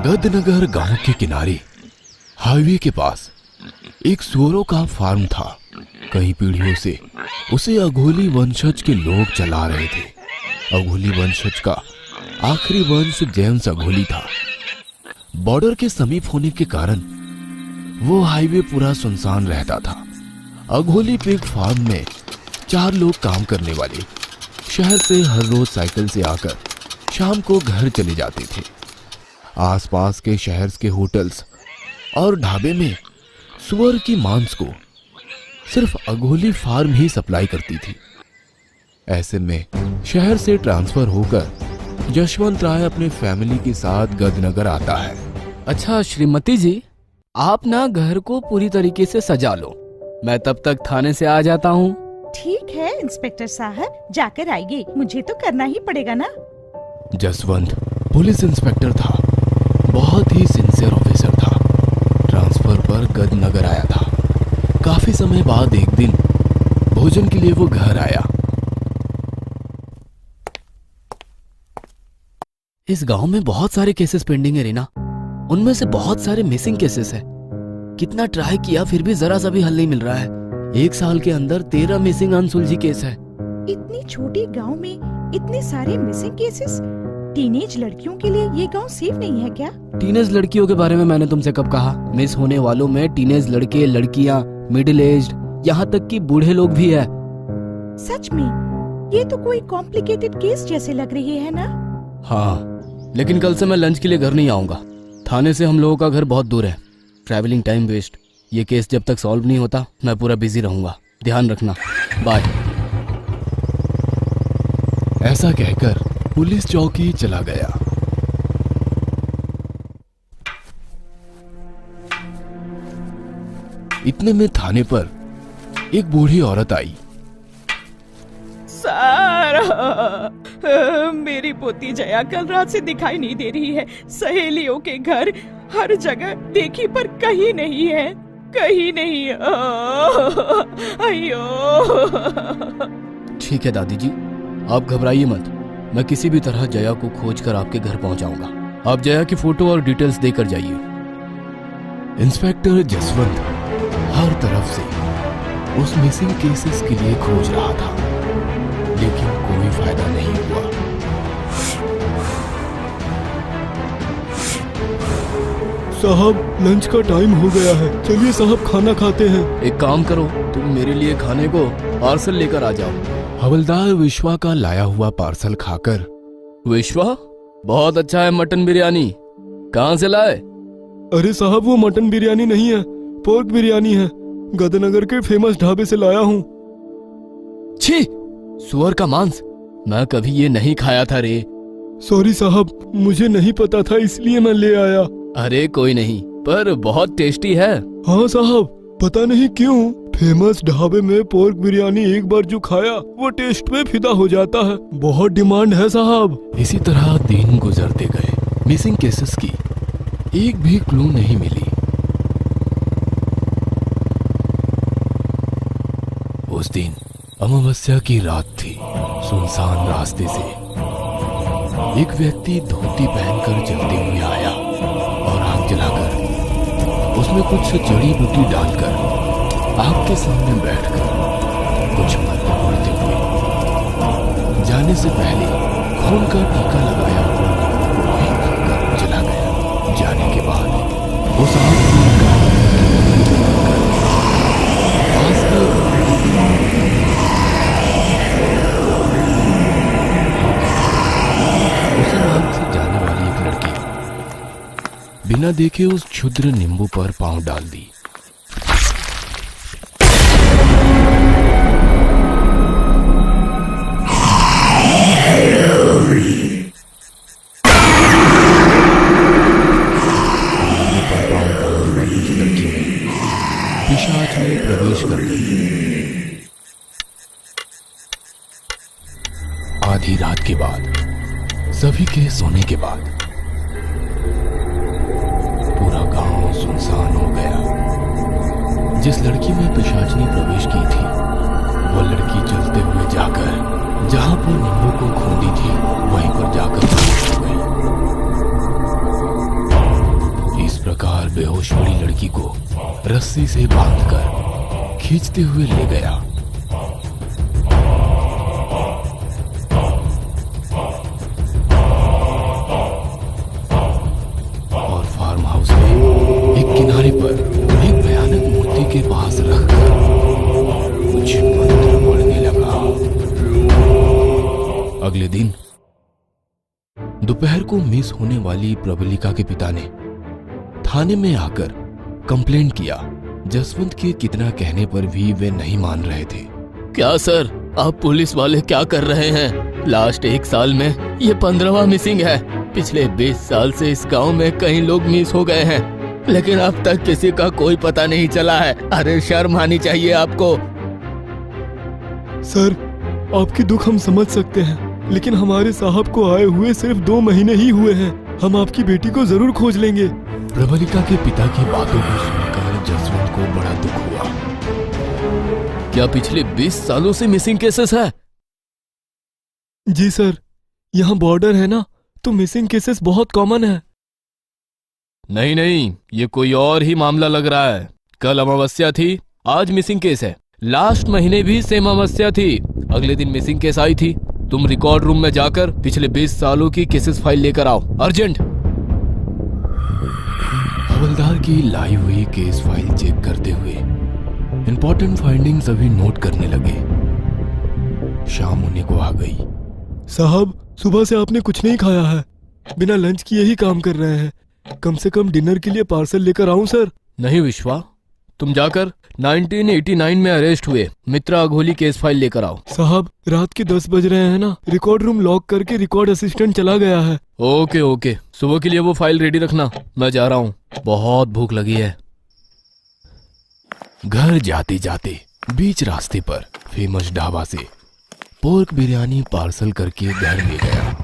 गदनगर गांव के किनारे हाईवे के पास एक सुअरों का फार्म था। कई पीढ़ियों से उसे अघोली वंशज के लोग चला रहे थे। अघोली वंशज का आखिरी वंश जेम्स अघोली था। बॉर्डर के समीप होने के कारण वो हाईवे पूरा सुनसान रहता था। अघोली पिग फार्म में 4 लोग काम करने वाले शहर से हर रोज साइकिल से आकर शाम को घर चले जाते थे। आसपास के शहर के होटल्स और ढाबे में सुअर की मांस को सिर्फ अघोली फार्म ही सप्लाई करती थी। ऐसे में शहर से ट्रांसफर होकर जशवंत राय अपने फैमिली के साथ गदनगर आता है। अच्छा श्रीमती जी, आप ना घर को पूरी तरीके से सजा लो, मैं तब तक थाने से आ जाता हूँ। ठीक है इंस्पेक्टर साहब, जाकर आइए, मुझे तो करना ही पड़ेगा ना। जसवंत पुलिस इंस्पेक्टर था, बहुत ही सिंसियर ऑफिसर था। ट्रांसफर पर गदनगर आया था। काफी समय बाद एक दिन भोजन के लिए वो घर आया। इस गांव में बहुत सारे केसेस पेंडिंग है रीना, उनमें से बहुत सारे मिसिंग केसेस है। कितना ट्राई किया फिर भी जरा सा भी हल नहीं मिल रहा है। 1 साल के अंदर 13 मिसिंग अनसुलझी केस है। इतनी छोटी गांव में इतने सारे मिसिंग केसेस। टीनेज लड़कियों के लिए ये गांव सेफ नहीं है क्या? टीनेज लड़कियों के बारे में मैंने तुमसे कब कहा? मिस होने वालों में टीनेज लड़के, लड़कियां, मिडिल एज्ड, यहाँ तक कि बूढ़े लोग भी है। सच में? ये तो कोई कॉम्प्लिकेटेड केस जैसे लग रही है ना? हाँ, लेकिन कल से मैं लंच के लिए घर नहीं आऊंगा। थाने से हम लोगों का घर बहुत दूर है, ट्रैवलिंग टाइम वेस्ट। ये केस जब तक सॉल्व नहीं होता मैं पूरा बिजी रहूंगा। ध्यान रखना, बाय। ऐसा कहकर पुलिस चौकी चला गया। इतने में थाने पर एक बूढ़ी औरत आई। सर, मेरी पोती जया कल रात से दिखाई नहीं दे रही है। सहेलियों के घर हर जगह देखी पर कहीं नहीं है, कहीं नहीं। अयो। ठीक है दादी जी, आप घबराइए मत। मैं किसी भी तरह जया को खोजकर आपके घर पहुंचाऊंगा। आप जया की फोटो और डिटेल्स देकर जाइए। इंस्पेक्टर जसवंत हर तरफ से उस मिसिंग केसेस के लिए खोज रहा था, लेकिन कोई फायदा नहीं हुआ। साहब, लंच का टाइम हो गया है, चलिए साहब खाना खाते हैं। एक काम करो, तुम मेरे लिए खाने को पार्सल लेकर आ जाओ। हवलदार विश्वा का लाया हुआ पार्सल खाकर, विश्वा, बहुत अच्छा है मटन बिरयानी, कहाँ से लाए? अरे साहब, वो मटन बिरयानी नहीं है, पोर्क बिरयानी है। गदनगर के फेमस ढाबे से लाया हूँ। छी, सुअर का मांस, मैं कभी ये नहीं खाया था रे। सॉरी साहब, मुझे नहीं पता था इसलिए मैं ले आया। अरे कोई नहीं, पर बहुत टेस्टी है। हाँ साहब, पता नहीं क्यों फेमस ढाबे में पोर्क बिरयानी एक बार जो खाया वो टेस्ट पे फिदा हो जाता है। बहुत डिमांड है साहब। इसी तरह दिन गुजरते गए। मिसिंग केसेस की एक भी क्लू नहीं मिली। उस दिन अमावस्या की रात थी। सुनसान रास्ते से एक व्यक्ति धोती पहनकर चलते हुए आया और आग जलाकर उसमें कुछ जड़ी बूटी डालकर आग के सामने बैठकर कुछ मंत्र पढ़ते हुए जाने से पहले खून का टीका लगाया हुआ वहीं रखकर चला गया। जाने के बाद उस आग से पास के उस आग से जाने वाली एक लड़की बिना देखे उस क्षुद्र नींबू पर पांव डाल दी। पिशाच में प्रवेश कर गई। आधी रात के बाद, सभी के सोने के बाद पूरा गांव सुनसान हो गया। जिस लड़की में पिशाच ने प्रवेश की थी, वो लड़की चलते हुए जाकर जहां पर नींबू को खोदी थी वहीं पर जाकर खड़ी हो गई। लड़की को रस्सी से बांधकर खींचते हुए ले गया। और फार्म हाउस में एक किनारे पर एक भयानक मूर्ति के पास रखकर कुछ मंत्र पढ़ने लगा। अगले दिन दोपहर को मिस होने वाली प्रबलिका के पिता ने थाने में आकर कंप्लेंट किया। जसवंत के कितना कहने पर भी वे नहीं मान रहे थे। क्या सर, आप पुलिस वाले क्या कर रहे हैं? लास्ट 1 साल में ये 15वां मिसिंग है। पिछले 20 साल से इस गांव में कई लोग मिस हो गए हैं, लेकिन अब तक किसी का कोई पता नहीं चला है। अरे शर्म आनी चाहिए आपको। सर, आपकी दुख हम समझ सकते हैं, लेकिन हमारे साहब को आए हुए सिर्फ 2 महीने ही हुए हैं। हम आपकी बेटी को जरूर खोज लेंगे। प्रबलिका के पिता की बातों को सुनकर जसवंत को बड़ा दुख हुआ। क्या पिछले 20 सालों से मिसिंग केसेस है? जी सर, यहाँ बॉर्डर है ना, तो मिसिंग केसेस बहुत कॉमन है। नहीं नहीं, ये कोई और ही मामला लग रहा है। कल अमावस्या थी, आज मिसिंग केस है। लास्ट महीने भी सेम अमावस्या थी, अगले दिन मिसिंग केस आई थी। तुम रिकॉर्ड रूम में जाकर पिछले 20 सालों की केसेस फाइल लेकर आओ, अर्जेंट। हवलदार की लाई हुई केस फाइल चेक करते हुए इंपॉर्टेंट फाइंडिंग्स अभी नोट करने लगे। शाम होने को आ गई। साहब, सुबह से आपने कुछ नहीं खाया है, बिना लंच किए ही काम कर रहे हैं। कम से कम डिनर के लिए पार्सल लेकर आऊं सर? नहीं विश्वा, तुम जाकर 1989 में अरेस्ट हुए मित्रा अघोली केस फाइल लेकर आओ। साहब, रात के 10 बज रहे हैं ना, रिकॉर्ड रूम लॉक करके रिकॉर्ड असिस्टेंट चला गया है। ओके ओके, सुबह के लिए वो फाइल रेडी रखना, मैं जा रहा हूँ, बहुत भूख लगी है। घर जाते जाते बीच रास्ते पर फेमस ढाबा से पोर्क बिरयानी पार्सल करके घर ले गया।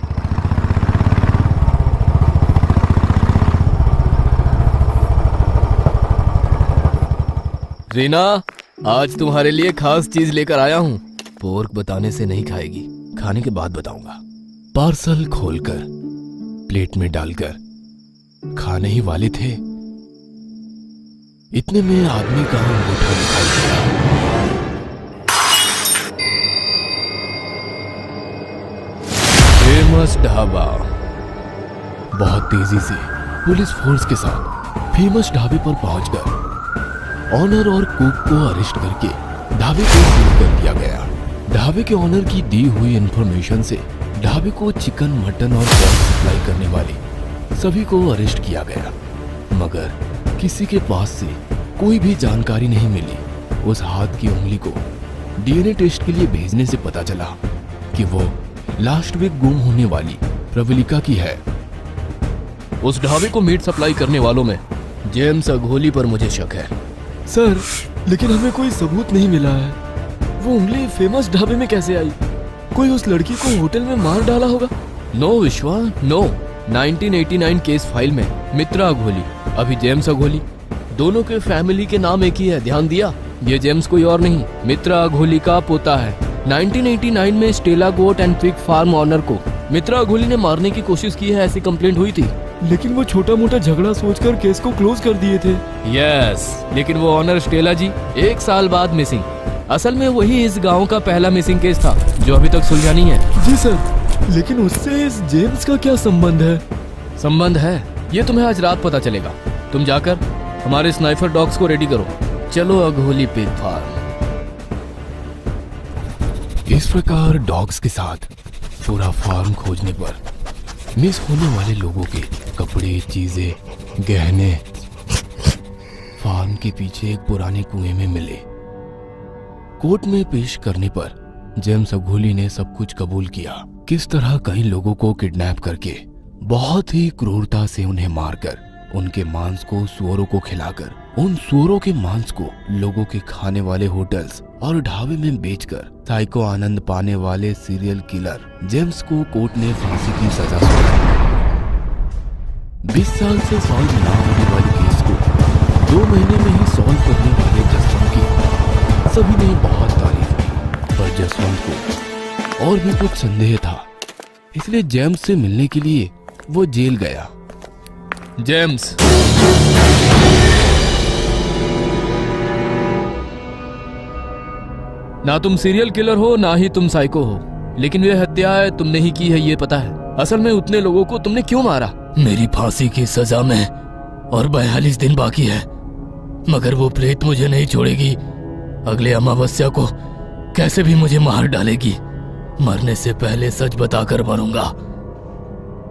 रीना, आज तुम्हारे लिए खास चीज लेकर आया हूँ। पोर्क बताने से नहीं खाएगी, खाने के बाद बताऊंगा। पार्सल खोलकर प्लेट में डालकर खाने ही वाले थे, इतने में आदमी का अंगूठा दिखाई दिया। फेमस ढाबा। बहुत तेजी से पुलिस फोर्स के साथ फेमस ढाबे पर पहुंचकर ऑनर और कुक को अरेस्ट करके ढाबे को सील कर दिया गया। ढाबे के ऑनर की दी हुई इंफॉर्मेशन से ढाबे को चिकन, मटन और पोर्क सप्लाई करने वाले सभी को अरेस्ट किया गया, मगर किसी के पास से कोई भी जानकारी नहीं मिली। उस हाथ की उंगली को डीएनए टेस्ट के लिए भेजने से पता चला कि वो लास्ट वीक गुम होने वाली प्रबलिका की है। उस ढाबे को मीट सप्लाई करने वालों में जेम्स अघोली पर मुझे शक है। सर, लेकिन हमें कोई सबूत नहीं मिला है। वो उंगली फेमस ढाबे में कैसे आई? कोई उस लड़की को होटल में मार डाला होगा। नो विश्वा, नो। 1989 केस फाइल में मित्रा अघोली, अभी जेम्स अघोली, दोनों के फैमिली के नाम एक ही है, ध्यान दिया? ये जेम्स कोई और नहीं, मित्रा अघोली का पोता है। 1989 में Stella goat and pig farm owner को मित्रा अघोली ने मारने की कोशिश की है, ऐसी कंप्लेंट हुई थी। लेकिन वो छोटा मोटा झगड़ा सोचकर केस को क्लोज कर दिए थे। यस, लेकिन वो ऑनर स्टेला जी 1 साल बाद मिसिंग। असल में वही इस गांव का पहला मिसिंग केस था जो अभी तक सुलझा नहीं है। जी सर, लेकिन उससे इस जेम्स का क्या संबंध है? संबंध है, ये तुम्हें आज रात पता चलेगा। तुम जाकर हमारे स्नाइपर डॉग्स को रेडी करो, चलो अघोली पिग फार्म। इस प्रकार डॉग्स के साथ पूरा फार्म खोजने पर मिस होने वाले लोगों के कपड़े, चीजें, गहने फार्म के पीछे एक पुराने कुएं में मिले। कोर्ट में पेश करने पर जेम्स अघोली ने सब कुछ कबूल किया। किस तरह कई लोगों को किडनैप करके बहुत ही क्रूरता से उन्हें मारकर उनके मांस को सुअरों को खिलाकर उन सुअरों के मांस को लोगों के खाने वाले होटल्स और ढाबे में बेचकर साइको आनंद पाने वाले सीरियल किलर जेम्स को कोर्ट ने फांसी की सजा सुनाई। 20 साल से सॉल्व ना होने वाले केस को 2 महीने में ही सॉल्व करने वाले जसवंत की सभी ने बहुत तारीफ की, पर जसवंत को और भी कुछ संदेह था, इसलिए जेम्स से मिलने के लिए वो जेल गया। जेम्स, ना तुम सीरियल किलर हो ना ही तुम साइको हो, लेकिन ये हत्या तुमने ही की है ये पता है। असल में उतने लोगों को तुमने क्यों मारा? मेरी फांसी की सजा में और 42 दिन बाकी है, मगर वो प्रेत मुझे नहीं छोड़ेगी। अगले अमावस्या को कैसे भी मुझे मार डालेगी। मरने से पहले सच बताकर मरूंगा।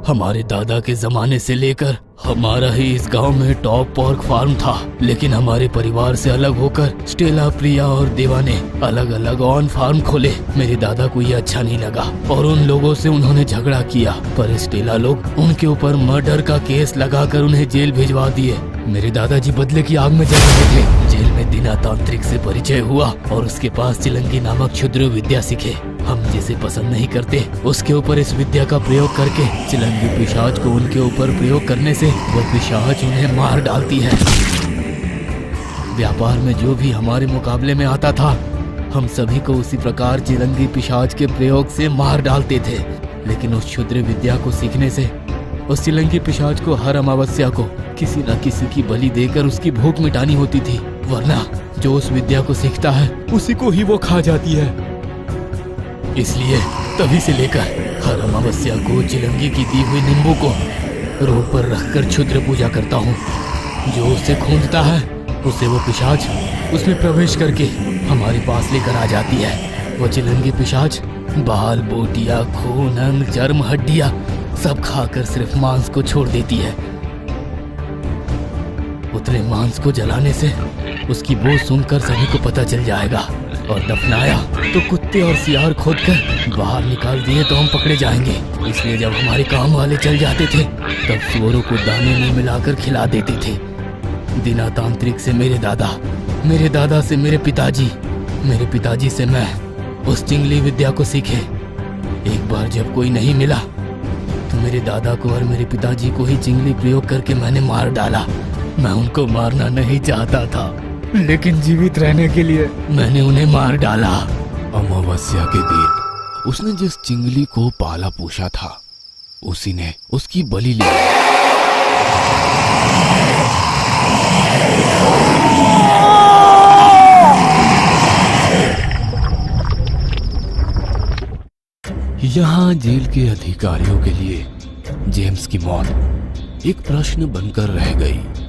हमारे दादा के जमाने से लेकर हमारा ही इस गांव में टॉप पोर्क फार्म था, लेकिन हमारे परिवार से अलग होकर स्टेला, प्रिया और देवा ने अलग अलग ऑन फार्म खोले। मेरे दादा को ये अच्छा नहीं लगा और उन लोगों से उन्होंने झगड़ा किया, पर स्टेला लोग उनके ऊपर मर्डर का केस लगाकर उन्हें जेल भिजवा दिए। मेरे दादाजी बदले की आग में जल रहे थे। जेल में दीना तांत्रिक से परिचय हुआ और उसके पास चिलंगी नामक क्षुद्र विद्या सीखे। हम जिसे पसंद नहीं करते उसके ऊपर इस विद्या का प्रयोग करके चिलंगी पिशाच को उनके ऊपर प्रयोग करने से वो पिशाच उन्हें मार डालती है। व्यापार में जो भी हमारे मुकाबले में आता था, हम सभी को उसी प्रकार चिलंगी पिशाच के प्रयोग से मार डालते थे। लेकिन उस क्षुद्र विद्या को सीखने से उस चिलंगी पिशाच को हर अमावस्या को किसी न किसी की बलि देकर उसकी भूख मिटानी होती थी, वरना जो उस विद्या को सीखता है उसी को ही वो खा जाती है। इसलिए तभी से लेकर हर अमावस्या को चिलंगी की दी हुई नींबू को रोड पर रखकर क्षुद्र पूजा करता हूँ। जो उसे खूंदता है उसे वो पिशाच उसमें प्रवेश करके हमारे पास लेकर आ जाती है। वो चिलंगी पिशाच बाल, बोटियां, खून, अंग, चर्म, हड्डियां सब खाकर सिर्फ मांस को छोड़ देती है। उतने मांस को जलाने से उसकी बू सुनकर सभी को पता चल जाएगा और दफनाया तो कुत्ते और सियार खोदकर बाहर निकाल दिए तो हम पकड़े जाएंगे। इसलिए जब हमारे काम वाले चल जाते थे तब सुअरों को दाने में मिलाकर खिला देते थे। दीना तांत्रिक से मेरे दादा से मेरे पिताजी से मैं उस चिंगली विद्या को सीखे। एक बार जब कोई नहीं मिला तो मेरे दादा को और मेरे पिताजी को ही चिंगली प्रयोग करके मैंने मार डाला। मैं उनको मारना नहीं चाहता था, लेकिन जीवित रहने के लिए मैंने उन्हें मार डाला। अमावस्या के दिन उसने जिस चिंगली को पाला पोषा था उसी ने उसकी बलि ली। यहाँ जेल के अधिकारियों के लिए जेम्स की मौत एक प्रश्न बनकर रह गई।